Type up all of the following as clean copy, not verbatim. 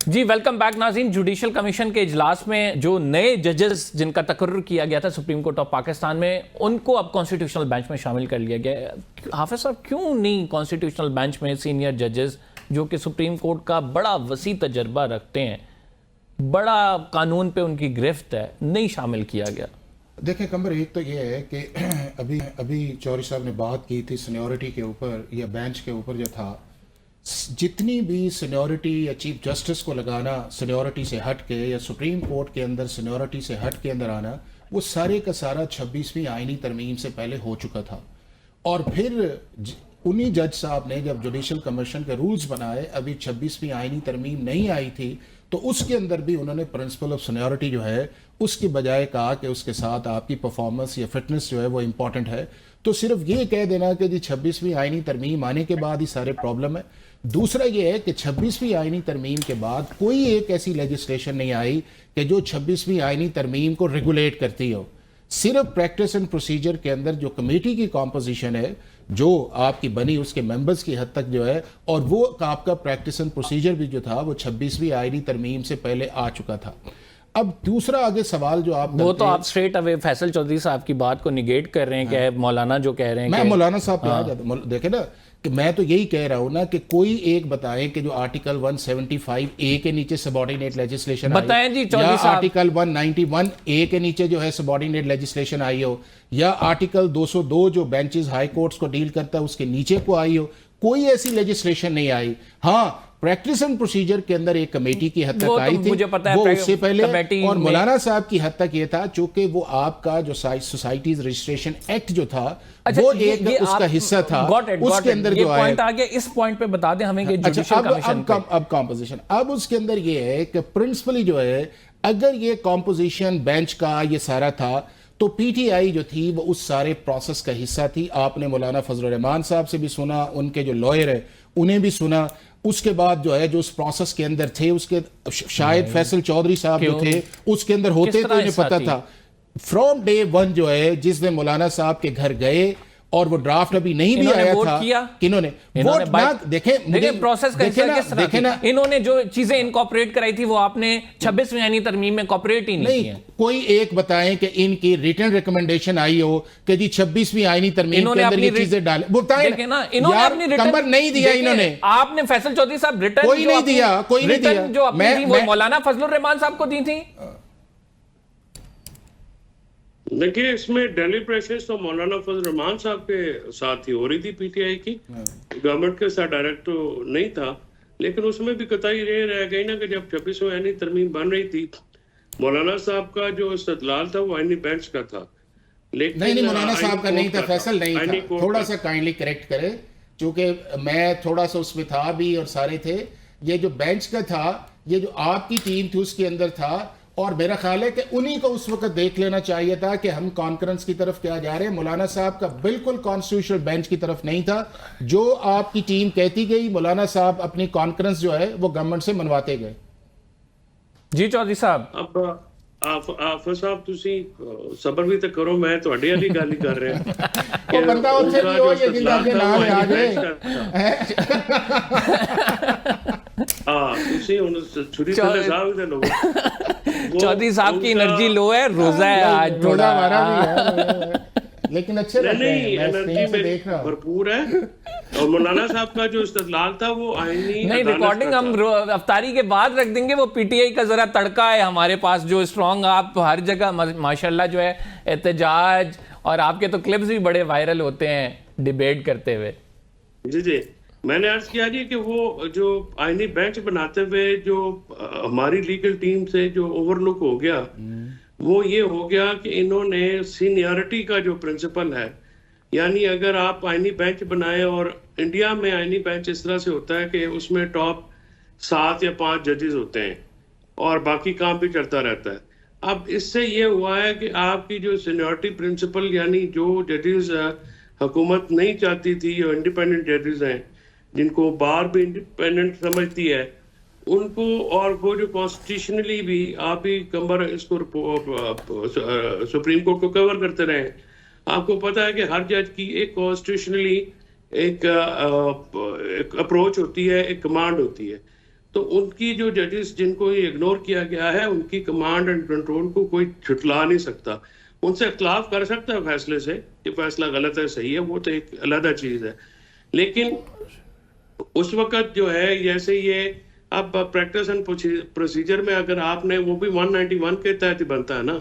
जी welcome back नाज़रीन। Judicial commission के इजलास में जो नए जजेस जिनका तकर्रुर किया गया था सुप्रीम कोर्ट ऑफ पाकिस्तान में, उनको अब कॉन्स्टिट्यूशनल बेंच में शामिल कर लिया गया है। हाफिज साहब, क्यों नहीं कॉन्स्टिट्यूशनल बेंच में सीनियर जजेस जो कि सुप्रीम कोर्ट का बड़ा वसी तजर्बा रखते हैं, बड़ा कानून पे उनकी गिरफ्त है, नहीं शामिल किया गया? देखें कमर, एक तो ये है कि अभी चौधरी साहब ने बात की थी सीनियरिटी के ऊपर या बेंच के ऊपर जो था, जितनी भी सीनियरिटी या चीफ जस्टिस को लगाना सीनियरिटी से हट के या सुप्रीम कोर्ट के अंदर सीनियरिटी से हट के अंदर आना, वो सारे का सारा 26वीं आईनी तरमीम से पहले हो चुका था। और फिर उन्हीं जज साहब ने जब जुडिशल कमीशन के रूल्स बनाए, अभी 26वीं आईनी तरमीम नहीं आई थी, तो उसके अंदर भी उन्होंने प्रिंसिपल ऑफ सीनियरिटी जो है उसकी बजाय कहा कि उसके साथ आपकी परफॉर्मेंस या फिटनेस जो है वो इम्पॉर्टेंट है। तो सिर्फ ये कह देना कि जी 26वीं आईनी तरमीम आने के बाद ही सारे प्रॉब्लम है। दूसरा ये है कि 26वीं आईनी तरमीम के बाद कोई एक ऐसी लेजिस्लेशन नहीं आई कि जो 26वीं आईनी तरमीम को रेगुलेट करती हो। सिर्फ प्रैक्टिस एंड प्रोसीजर के अंदर जो कमेटी की कॉम्पोजिशन है जो आपकी बनी, उसके मेंबर्स की हद तक जो है, और वो आपका प्रैक्टिस एंड प्रोसीजर भी जो था वो 26वीं आईनी तरमीम से पहले आ चुका था। अब दूसरा आगे सवाल जो आप वो तो आप स्ट्रेट अवे फैसल चौधरी साहब की बात को निगेट कर रहे हैं। हाँ। कि मौलाना जो कह रहे हैं, मैं मौलाना साहब पे आ जाता, देखे ना कि मैं तो यही कह रहा हूं ना कि कोई एक बताए कि जो आर्टिकल 175A के नीचे सबऑर्डिनेट लेजिस्लेशन बताएं जी चौधरी साहब, आर्टिकल 191A के नीचे जो है सबऑर्डिनेट लेजिस्लेशन आई हो, या आर्टिकल 202 जो बेंचेस हाई कोर्ट्स को डील करता है उसके नीचे को आई हो, कोई ऐसी लेजिस्लेशन नहीं आई। हाँ, प्रैक्टिस एंड प्रोसीजर के अंदर एक कमेटी की हद तक आई थी, मुझे पता है, वो उससे पहले, और मौलाना साहब की हद तक ये था चूंकि वो आपका जो सोसाइटीज रजिस्ट्रेशन एक्ट जो था, अच्छा, वो एक उसका हिस्सा था, उसके अंदर जो पॉइंट आ गया। इस पॉइंट पे बता दें हमें कि जुडिशल कमीशन अब कॉम्पोजिशन, अब उसके अंदर ये है कि प्रिंसिपली जो है, अगर ये कॉम्पोजिशन बेंच का ये सारा था तो पीटीआई जो थी वो उस सारे प्रोसेस का हिस्सा थी। आपने मौलाना फजल रहमान साहब से भी सुना, उनके जो लॉयर है उन्हें भी सुना। उसके बाद जो है जो उस प्रोसेस के अंदर थे, उसके शायद फैसल चौधरी साहब जो थे उसके अंदर होते तो इन्हें पता था फ्रॉम डे वन जो है, जिस दिन मौलाना साहब के घर गए और वो ड्राफ्ट अभी नहीं भी आया था, किन्होंने वोट ना देखे प्रोसेस का हिस्सा किस तरह देखे ना, इन्होंने जो चीजें इनकॉर्पोरेट कराई थी वो आपने 26वीं आईनी तरमीम में कॉर्पोरेट ही नहीं की। कोई एक बताएं कि इनकी रिटन रिकमेंडेशन आई हो कि जी 26वीं आईनी तरमीम के अंदर ये चीजें डाले, बताएं ना। इन्होंने अपनी रिटन नहीं दिया, इन्होंने, आपने फैसल चौधरी साहब रिटन कोई नहीं दिया, कोई नहीं दिया, जो अपनी थी वो मौलाना फजल रहमान साहब को दी थी। देखिए, इसमें डेलीब्रेशन तो मौलाना फजल रहमान साहब के साथ ही हो रही थी, पीटीआई की, गवर्नमेंट के साथ डायरेक्ट तो नहीं था, लेकिन उसमें भी कतई ये रह गई ना कि जब 26वीं आईनी तरमीम बन रही थी, मौलाना साहब का जो इस्तदलाल था वो आईनी बेंच का था, लेकिन नहीं मौलाना साहब का नहीं था, फैसल नहीं था। थोड़ा सा काइंडली करेक्ट करें, चूंकि मैं थोड़ा सा उसमें था भी और सारे थे। ये जो बेंच का था, ये जो आपकी टीम थी उसके अंदर था, और मेरा ख्याल है कि उन्हीं को उस वक्त देख लेना चाहिए था कि हम कॉन्फ्रेंस की तरफ क्या जा रहे हैं। मौलाना साहब का बिल्कुल कॉन्स्टिट्यूशनल बेंच की तरफ नहीं था। जो आपकी टीम कहती गई, मौलाना साहब अपनी कॉन्फ्रेंस जो है वो गवर्नमेंट से मनवाते गए। जी चौधरी साहब, अब ਆਫਰ ਸਾਹਿਬ ਤੁਸੀਂ ਸਬਰ ਵੀ ਤਾਂ ਕਰੋ, ਮੈਂ ਤੁਹਾਡੇ ਵਾਲੀ ਗੱਲ ਹੀ ਕਰ ਰਿਹਾ। ਉਹ ਬੰਦਾ ਉੱਥੇ ਵੀ ਉਹ ਹੀ ਜਿੰਦਾ ਕੇ ਨਾਮ ਆ ਜਾਏ। ਤੁਸੀਂ ਹੁਣ ਛੁਰੀ ਤੇ ਸਾਹਿਬ ਦੇ ਲੋਕ, चौधरी साहब की एनर्जी लो है, रोजा है आज, रोजा हमारा भी है, लेकिन अच्छे नहीं, एनर्जी में भरपूर है। और मौलाना साहब का जो इस्तदलाल था वो आईनी नहीं, रिकॉर्डिंग हम अफ्तारी के बाद रख देंगे। वो पीटीआई का जरा तड़का है हमारे पास जो स्ट्रॉन्ग, आप हर जगह माशाल्लाह जो है एहतजाज, और आपके तो क्लिप्स भी बड़े वायरल होते हैं डिबेट करते हुए। जी जी, मैंने अर्ज किया जी कि वो जो आईनी बेंच बनाते हुए जो हमारी लीगल टीम से जो ओवरलुक हो गया, वो ये हो गया कि इन्होंने सीनियरिटी का जो प्रिंसिपल है, यानी अगर आप आईनी बेंच बनाए, और इंडिया में आईनी बेंच इस तरह से होता है कि उसमें टॉप 7 या 5 जजेस होते हैं और बाकी काम भी चलता रहता है। अब इससे ये हुआ है कि आपकी जो सीनियरिटी प्रिंसिपल, यानी जो जजेस हुकूमत नहीं चाहती थी, जो इंडिपेंडेंट जजेस हैं जिनको बार भी इंडिपेंडेंट समझती है, उनको, और वो जो कॉन्स्टिट्यूशनली भी आप ही कमर इसको सुप्रीम कोर्ट को कवर करते रहे। आपको पता है कि हर जज की एक कॉन्स्टिट्यूशनली एक अप्रोच होती है, एक कमांड होती है। तो उनकी जो जजेस जिनको ये इग्नोर किया गया है, उनकी कमांड एंड कंट्रोल को कोई झुटला नहीं सकता। उनसे इख्तलाफ कर सकता है फैसले से कि फैसला गलत है सही है, वो तो एक अलग चीज है। लेकिन उस वक्त जो है जैसे ये अब प्रैक्टिस एंड प्रोसीजर में अगर आपने, वो भी 191 के तहत ही बनता है ना,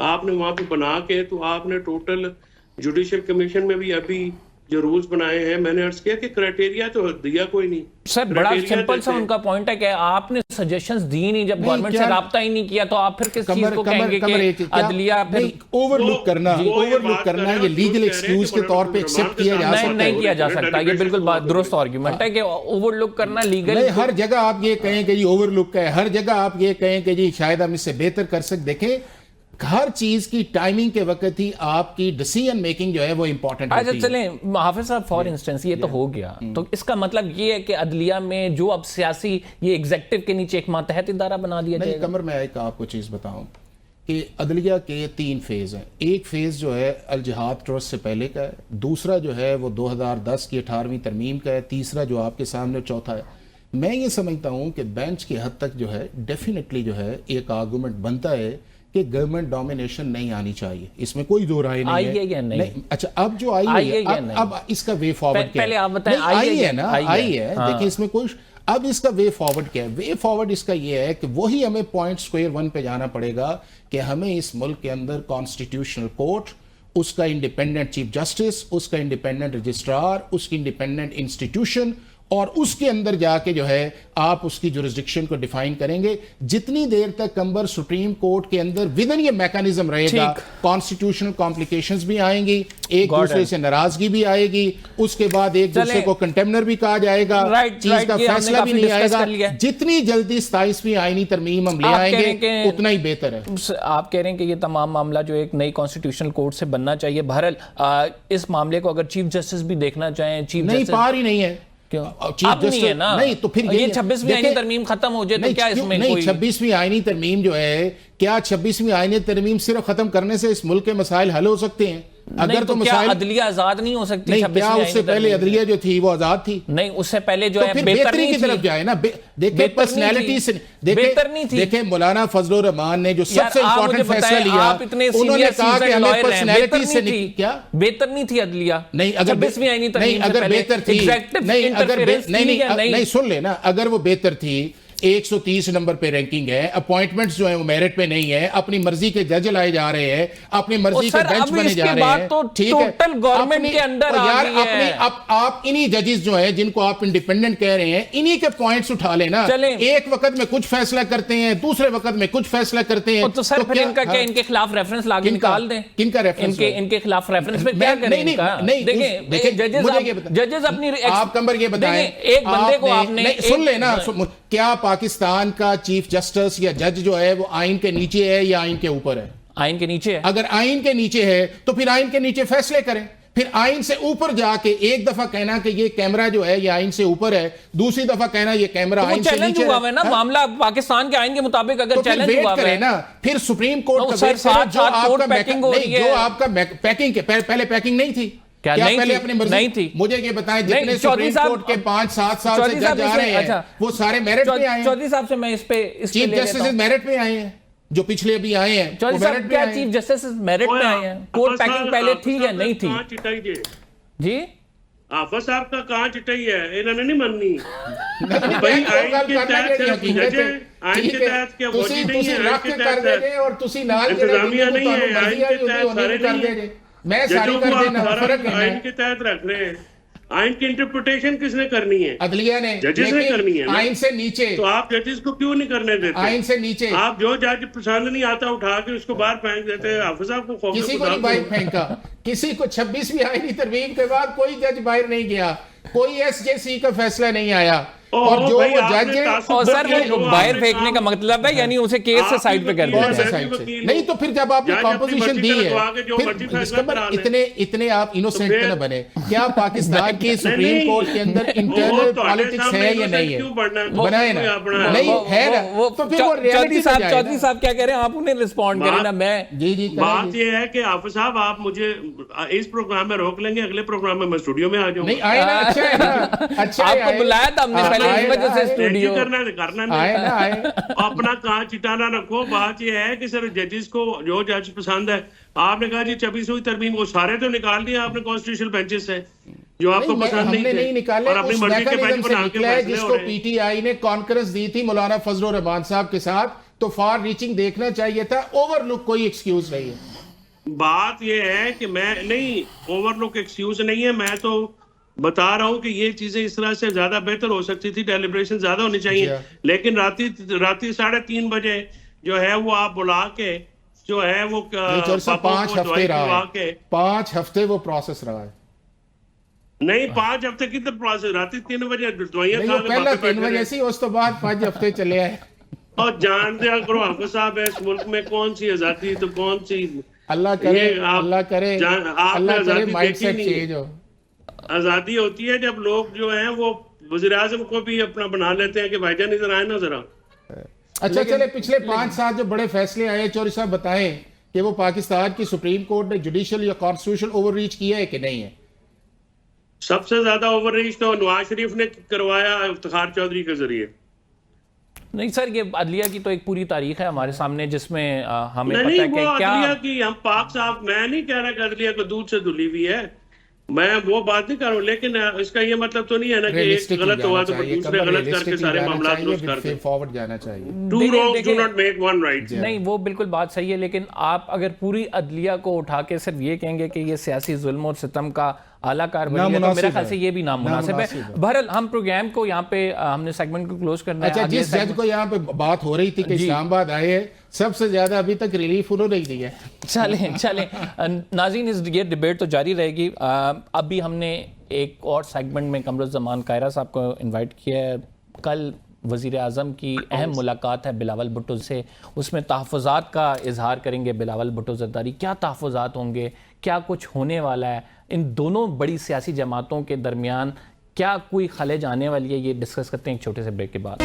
आपने वहां पे बना के, तो आपने टोटल जुडिशियल कमीशन में भी अभी जो रूल्स बनाए हैं, मैंने अर्ज किया कि क्राइटेरिया तो दिया कोई नहीं सर। बड़ा सिंपल सा उनका पॉइंट है कि आपने सजेशंस दी नहीं, जब गवर्नमेंट से राब्ता ही नहीं किया तो आप फिर किस चीज को कहेंगे कि अदलिया फिर ओवरलुक करना ये लीगल एक्सक्यूज के तौर पे एक्सेप्ट किया जा सकता है? नहीं किया जा सकता। ये बिल्कुल दुरुस्त आर्गुमेंट है कि ओवरलुक करना लीगल। हर जगह आप ये कहें कि जी ओवरलुक है, हर जगह आप ये कहें कि जी शायद हम इससे बेहतर कर सकते। देखें, हर चीज की टाइमिंग के वक्त ही आपकी डिसीजन मेकिंग जो है वो इंपॉर्टेंट है। अच्छा चलें हाफिज साहब, फॉर इंस्टेंस ये तो हो गया, तो इसका मतलब ये है कि अदलिया में जो अब सियासी ये एग्जीक्यूटिव के नीचे एक मातहत इदारा बना दिया जाएगा। कमर में एक आपको चीज बताऊं कि अदलिया के 3 फेज हैं। एक फेज जो है अल जिहाद ट्रस्ट से पहले का है, दूसरा जो है वो 2010 की 18वीं तरमीम का है, तीसरा जो आपके सामने चौथा है। मैं ये समझता हूं कि बेंच की हद तक जो है डेफिनेटली जो है एक आर्गूमेंट बनता है कि गवर्नमेंट डोमिनेशन नहीं आनी चाहिए, इसमें कोई दो राय नहीं है। या नहीं? अच्छा, अब जो आई है अब इसका वे फॉरवर्ड क्या है? पहले आप बताएं। आई है ना, आई है। देखिए इसमें कोई, अब इसका वे फॉरवर्ड क्या है? वे फॉरवर्ड इसका ये है कि वही हमें पॉइंट स्क्वायर 1 पे जाना पड़ेगा कि हमें इस मुल्क के अंदर कॉन्स्टिट्यूशनल कोर्ट, उसका इंडिपेंडेंट चीफ जस्टिस, उसका इंडिपेंडेंट रजिस्ट्रार, उसकी इंडिपेंडेंट इंस्टीट्यूशन, और उसके अंदर जाके जो है आप उसकी जुरिस्डिक्शन को डिफाइन करेंगे। जितनी देर तक कंबर सुप्रीम कोर्ट के अंदर विदन ये मैकेनिज्म रहेगा, कॉन्स्टिट्यूशनल कॉम्प्लिकेशंस भी आएंगी, एक दूसरे से नाराजगी भी आएगी, उसके बाद एक दूसरे को कंटेम्नर भी कहा जाएगा, चीज का फैसला भी नहीं आएगा। जितनी जल्दी 27वीं आईनी तरमीम हम ले आएंगे उतना ही बेहतर है। आप कह रहे हैं कि ये तमाम मामला जो एक नई कॉन्स्टिट्यूशनल कोर्ट से बनना चाहिए। बहरहाल इस मामले को अगर चीफ जस्टिस भी देखना चाहें, चीफ जस्टिस पार ही नहीं है। क्यों? अब नहीं है ना? नहीं तो फिर ये 26वीं आईनी तरमीम खत्म हो जाए तो क्या इसमें कोई? 26वीं आईनी तरमीम जो है, क्या 26वीं आईनी तरमीम सिर्फ खत्म करने से इस मुल्क के मसाइल हल हो सकते हैं? अगर तो मसाइल, अदलिया आजाद नहीं हो सकती? नहीं, क्या उससे पहले अदलिया जो थी वो आजाद थी? नहीं, उससे पहले जो है बेहतरी की तरफ जाए ना। देखिए पर्सनैलिटी से, देखें मौलाना फजलुर रहमान ने जो सबसे इंपॉर्टेंट फैसला लिया, उन्होंने कहा कि हमें पर्सनैलिटी से क्या बेहतर नहीं थी अदलिया? नहीं, अगर बेहतर थी, नहीं सुन लेना, अगर वो बेहतर थी, 130 नंबर पे रैंकिंग है, अपॉइंटमेंट्स जो है वो मेरिट पे नहीं है, अपनी मर्जी के जज लाए जा रहे हैं, अपनी मर्जी के बेंच बने जा रहे हैं, तो ठीक है, टोटल गवर्नमेंट के अंडर यार अपने आप इन्हीं जजेस जो है जिनको आप इंडिपेंडेंट कह रहे हैं, इन्हीं के पॉइंट्स उठा लेना। एक वक्त में कुछ फैसला करते हैं, दूसरे वक्त में कुछ फैसला करते हैं, तो सर फिर इनका क्या, इनके खिलाफ रेफरेंस लाके निकाल दें? किनका रेफरेंस? इनके खिलाफ रेफरेंस पे क्या करें? देखिए जजेस अपनी, आप कंबर ये बताएं, एक बंदे को आपने सुन लेना, क्या पाकिस्तान का चीफ जस्टिस या जज जो है वो आइन के नीचे है या आइन के ऊपर है? आइन के नीचे है। अगर आइन के नीचे है तो फिर आइन के नीचे फैसले करें। फिर आइन से ऊपर जाके एक दफा कहना कि ये कैमरा जो है ये आइन से ऊपर है, दूसरी दफा कहना ये कैमरा आइन से नीचे है ना। मामला पाकिस्तान के आइन के मुताबिक अगर चैलेंज हुआ है ना, फिर सुप्रीम कोर्ट का जो आपका पैकिंग के पहले पैकिंग नहीं थी क्या नहीं पहले अपनी मर्जी नहीं थी? मुझे ये बताएं, जितने सुप्रीम कोर्ट के 5-7 साल से जज आ रहे हैं वो सारे मेरिट पे आए हैं। चौधरी साहब से मैं इस पे चीफ जस्टिस मेरिट पे आए हैं, जो पिछले भी आए हैं। चौधरी साहब क्या चीफ जस्टिस मेरिट पे आए हैं? कोर्ट पैकिंग पहले थी या नहीं थी? जी आफा साहब का कहां चिटाई है, इन्होंने नहीं माननी भाई। आइन के तहत आइन के तहत क्या वोटी नहीं है, आइन के तहत इंतजामिया नहीं है, आइन के तहत सारे नहीं है। मैं सारी कर देना, फर्क है। आइन के तहत रख रहे हैं, आइन की इंटरप्रिटेशन किसने करनी है? अदलिया ने, जजेस ने करनी है। आइन से नीचे तो आप जजेस को क्यों नहीं करने देते? आइन से नीचे आप जो जज पसंद नहीं आता उठा के उसको बाहर फेंक देते हैं। हाफिज साहब को किसी को नहीं बाहर फेंका, किसी को 26वीं आईनी तरमीम के बाद कोई जज बाहर नहीं गया, कोई एसजेसी का फैसला नहीं आया। और जो जज और सर वो बाहर फेंकने का मतलब है यानी उसे केस से साइड पे कर देते। नहीं तो फिर जब आपने कॉम्पोजिशन दी है, इतने आप इनोसेंट न बने। क्या पाकिस्तान की सुप्रीम कोर्ट के अंदर इंटरनल पॉलिटिक्स है या नहीं है? बनाए ना, नहीं है ना, तो फिर वो रियलिटी चौधरी साहब क्या कह रहे हैं, आप उन्हें रिस्पॉन्ड करें ना। मैं बात ये है कि हाफिज साहब आप मुझे इस प्रोग्राम में रोक लेंगे, अगले प्रोग्राम में मैं स्टूडियो में आ जाऊंगा। नहीं आए ना, अच्छा है ना, अच्छा है, आपको आए। बुलाया था हमने पहले, आए इस वजह से ना, स्टूडियो करना आए नहीं, ना, आए। अपना कहाँ चिटाना रखो। बात यह है कि सर जजेस को जो जज पसंद है, आपने कहा जी 26वीं तरमीम, वो सारे तो निकाल दिए आपने कॉन्स्टिट्यूशनल बेंचेस से जो आपको नहीं, पसंद हमने नहीं थे, निकाले, और अपनी उस मर्जी के बेंच मैकेनिज्म से बना के निकला है फैसले हो जिसको रहे हैं। पीटीआई ने कॉन्फ्रेंस दी थी मौलाना फजल रहमान साहब के साथ, तो फार रीचिंग देखना चाहिए था, ओवरलुक कोई एक्सक्यूज नहीं है। बात यह है कि मैं नहीं, ओवरलुक एक्सक्यूज नहीं है, मैं तो बता रहा हूं कि ये चीजें इस तरह से ज्यादा बेहतर हो सकती थी, डेलिब्रेशन ज्यादा होनी चाहिए, लेकिन राती 3:30 बजे जो है वो आप बुला के जो है वो 5 हफ्ते रहा है, 5 हफ्ते वो प्रोसेस रहा है। नहीं 5 हफ्ते की तो प्रोसेस, राती 3 बजे दवाइयां खा के पहला वापस 3 बजे से, उस तो बाद 5 हफ्ते चले आए। और जान दिया करो हाफिज साहब, इस मुल्क में कौन सी आजादी तो कौन सी, अल्लाह करे, अल्लाह करे, आपने आजादी माइंडसेट देखी चेंज हो। आजादी होती है जब लोग जो हैं वो वज़ीर आज़म को भी अपना बना लेते हैं कि भाईजान इधर आए ना जरा। अच्छा चले, पिछले 5 साल जो बड़े फैसले आए, चौधरी साहब बताएं कि वो पाकिस्तान की सुप्रीम कोर्ट ने जुडिशियल या कॉन्स्टिट्यूशनल ओवररीच किया है कि नहीं है? सबसे ज्यादा ओवररीच तो नवाज शरीफ ने करवाया इफ्तिखार चौधरी के जरिए। नहीं सर, ये अदलिया की तो एक पूरी तारीख है हमारे सामने जिसमें हमें नहीं, पता है वो कि क्या अदलिया की हम पाक साहब, मैं नहीं कह रहा कि अदलिया को दूध से धुली हुई है, मैं वो बात नहीं कर रहा हूँ, लेकिन इसका ये मतलब तो नहीं है ना कि एक गलत हुआ तो दूसरे गलत करके सारे मामला दुरुस्त कर दें। फॉरवर्ड जाना चाहिए। Two wrongs do not make one right। नहीं, वो बिल्कुल बात सही है, लेकिन आप अगर पूरी अदलिया को उठा के सिर्फ ये कहेंगे कि ये सियासी जुल्म और सितम का आलाकार बन गया, तो मेरे ख्याल से ये भी नामुनासिब है। बहरहाल हम प्रोग्राम को यहाँ पे हमने सेगमेंट को क्लोज करना है। अच्छा, जिस जज को यहाँ पे बात हो रही थी कि इस्लामाबाद आए हैं, सबसे ज्यादा अभी तक रिलीफ उन्होंने ही दिया है। चलें नाज़रीन, ये डिबेट तो जारी रहेगी। अभी हमने एक और सेगमेंट में कमरुज़्ज़मान कायरा साहब को इन्वाइट किया है। कल वज़ीर आज़म की अहम मुलाकात है बिलावल भुट्टो से, उसमें तहफ़्फ़ुज़ात का इजहार करेंगे बिलावल भुट्टो ज़रदारी। क्या तहफ़्फ़ुज़ात होंगे, क्या कुछ होने वाला है, इन दोनों बड़ी सियासी जमातों के दरमियान क्या कोई खलेज आने वाली है, ये डिस्कस करते हैं एक छोटे से ब्रेक के बाद।